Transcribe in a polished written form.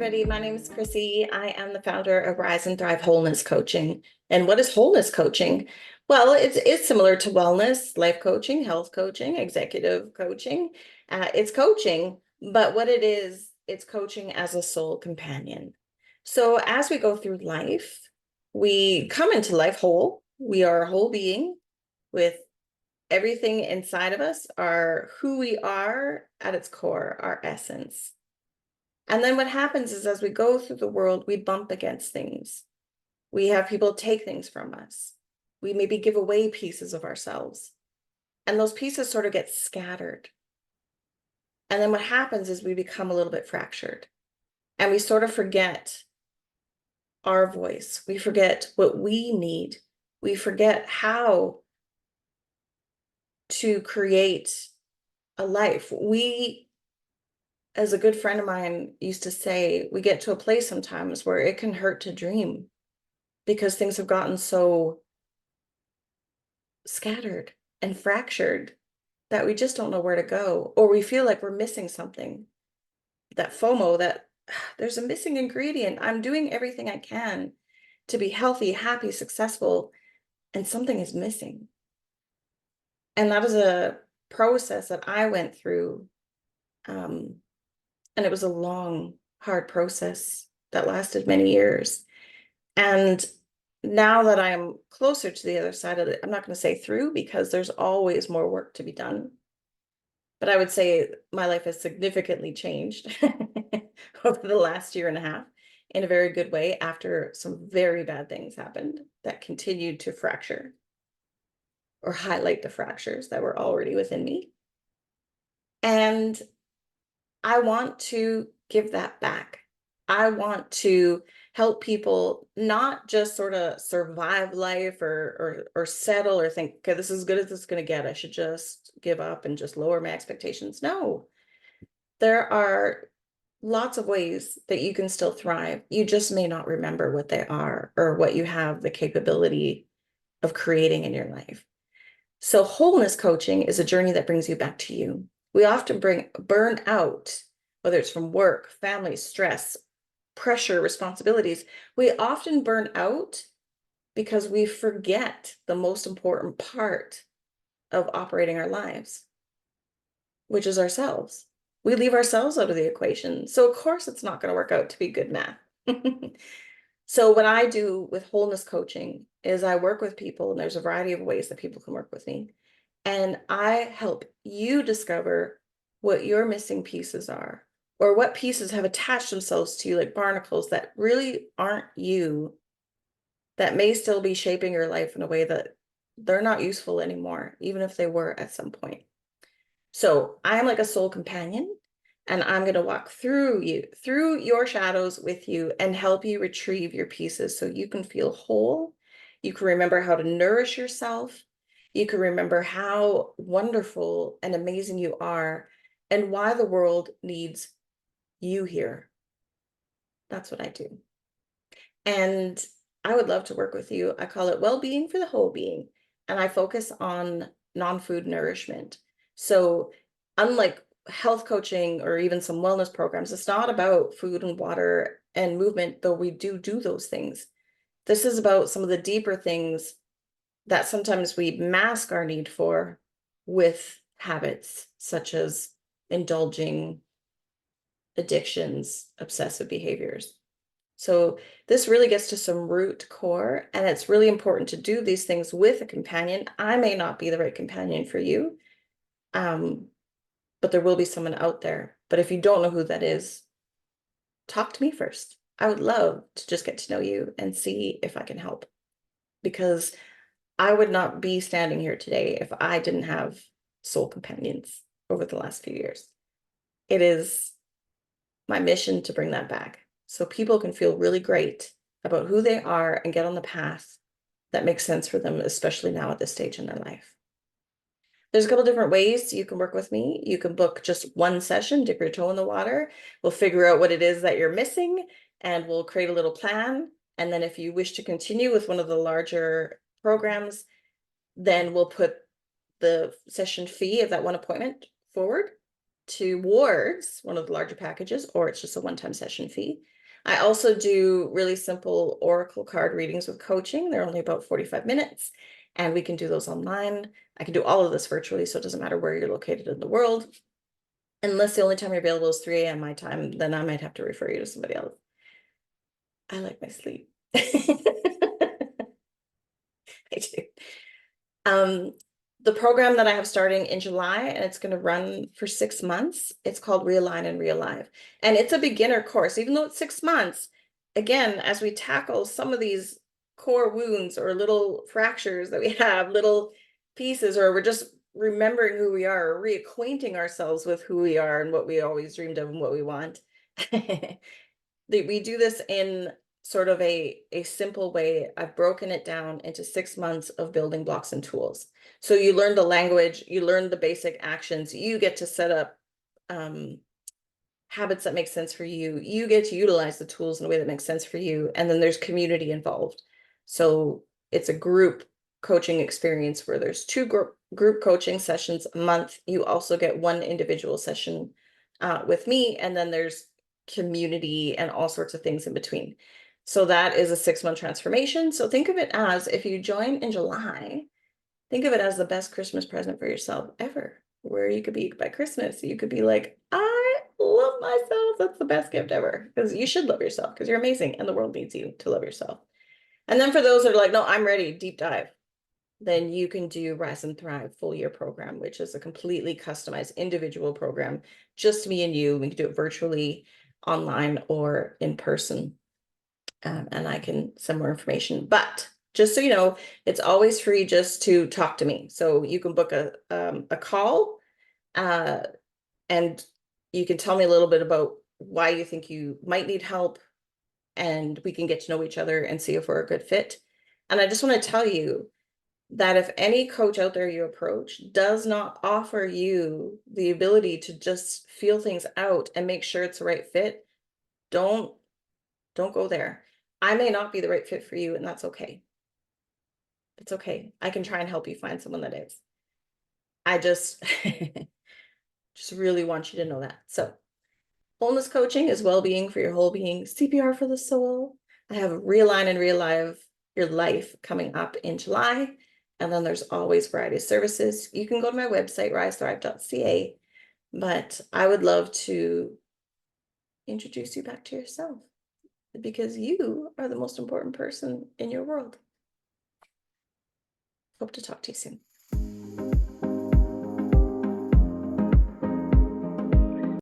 everybody. My name is Chrissy. I am the founder of Rise and Thrive Wholeness Coaching. And what is wholeness coaching? Well, it's similar to wellness, life coaching, health coaching, executive coaching. It's coaching, but what it is, it's coaching as a soul companion. So as we go through life, we come into life whole. We are a whole being with everything inside of us, are who we are at its core, our essence. And then what happens is as we go through the world, we bump against things. We have people take things from us. We maybe give away pieces of ourselves. And those pieces sort of get scattered. And then what happens is we become a little bit fractured. And we sort of forget our voice. We forget what we need. We forget how to create a life. We, as a good friend of mine used to say, we get to a place sometimes where it can hurt to dream because things have gotten so scattered and fractured that we just don't know where to go, or we feel like we're missing something. That FOMO, that there's a missing ingredient. I'm doing everything I can to be healthy, happy, successful, and something is missing. And that is a process that I went through. And it was a long, hard process that lasted many years. And now that I'm closer to the other side of it, I'm not going to say through because there's always more work to be done. But I would say my life has significantly changed over the last year and a half in a very good way after some very bad things happened that continued to fracture or highlight the fractures that were already within me. And I want to give that back. I want to help people not just sort of survive life or settle or think, okay, this is as good as it's going to get. I should just give up and just lower my expectations. No, there are lots of ways that you can still thrive. You just may not remember what they are or what you have the capability of creating in your life. So wholeness coaching is a journey that brings you back to you. We often burn out, whether it's from work, family, stress, pressure, responsibilities. We often burn out because we forget the most important part of operating our lives, which is ourselves. We leave ourselves out of the equation. So of course it's not going to work out to be good math. So what I do with wholeness coaching is I work with people, and there's a variety of ways that people can work with me. And I help you discover what your missing pieces are, or what pieces have attached themselves to you like barnacles that really aren't you, that may still be shaping your life in a way that they're not useful anymore, even if they were at some point. So I'm like a soul companion, and I'm going to walk through your shadows with you and help you retrieve your pieces so you can feel whole. You can remember how to nourish yourself. You can remember how wonderful and amazing you are and why the world needs you here. That's what I do. And I would love to work with you. I call it Wellbeing for the Whole Being. And I focus on non-food nourishment. So unlike health coaching or even some wellness programs, it's not about food and water and movement, though we do those things. This is about some of the deeper things that sometimes we mask our need for with habits, such as indulging, addictions, obsessive behaviors. So this really gets to some root core, and it's really important to do these things with a companion. I may not be the right companion for you, but there will be someone out there. But if you don't know who that is, talk to me first. I would love to just get to know you and see if I can help, because I would not be standing here today if I didn't have soul companions over the last few years. It is my mission to bring that back so people can feel really great about who they are and get on the path that makes sense for them, especially now at this stage in their life. There's a couple different ways you can work with me. You can book just one session, dip your toe in the water. We'll figure out what it is that you're missing, and we'll create a little plan. And then if you wish to continue with one of the larger programs, then we'll put the session fee of that one appointment forward towards one of the larger packages, or it's just a one-time session fee. I also do really simple oracle card readings with coaching. They're only about 45 minutes, and we can do those online. I can do all of this virtually, so it doesn't matter where you're located in the world. Unless the only time you're available is 3 a.m. my time, then I might have to refer you to somebody else. I like my sleep. I do. Um, the program that I have starting in July, and it's going to run for 6 months. It's called Realign and Realive. And it's a beginner course, even though it's 6 months. Again, as we tackle some of these core wounds or little fractures that we have, little pieces, or we're just remembering who we are, or reacquainting ourselves with who we are and what we always dreamed of and what we want. We do this in sort of a simple way. I've broken it down into 6 months of building blocks and tools. So you learn the language, you learn the basic actions, you get to set up habits that make sense for you. You get to utilize the tools in a way that makes sense for you. And then there's community involved. So it's a group coaching experience where there's 2 group coaching sessions a month. You also get 1 individual session with me. And then there's community and all sorts of things in between. So that is a 6-month transformation. So think of it as, if you join in July, think of it as the best Christmas present for yourself ever, where you could be by Christmas. You could be like, I love myself. That's the best gift ever. Because you should love yourself, because you're amazing and the world needs you to love yourself. And then for those that are like, no, I'm ready, deep dive, then you can do Rise and Thrive full year program, which is a completely customized individual program, just me and you. We can do it virtually, online, or in person. And I can send more information. But just so you know, it's always free just to talk to me. So you can book a call, and you can tell me a little bit about why you think you might need help, and we can get to know each other and see if we're a good fit. And I just want to tell you that if any coach out there you approach does not offer you the ability to just feel things out and make sure it's the right fit, don't go there. I may not be the right fit for you, and that's okay. It's okay. I can try and help you find someone that is. I just just really want you to know that. So wholeness coaching is well-being for your whole being, CPR for the soul. I have Realign and Realive Your Life coming up in July. And then there's always variety of services. You can go to my website, risethrive.ca. But I would love to introduce you back to yourself, because you are the most important person in your world. Hope to talk to you soon.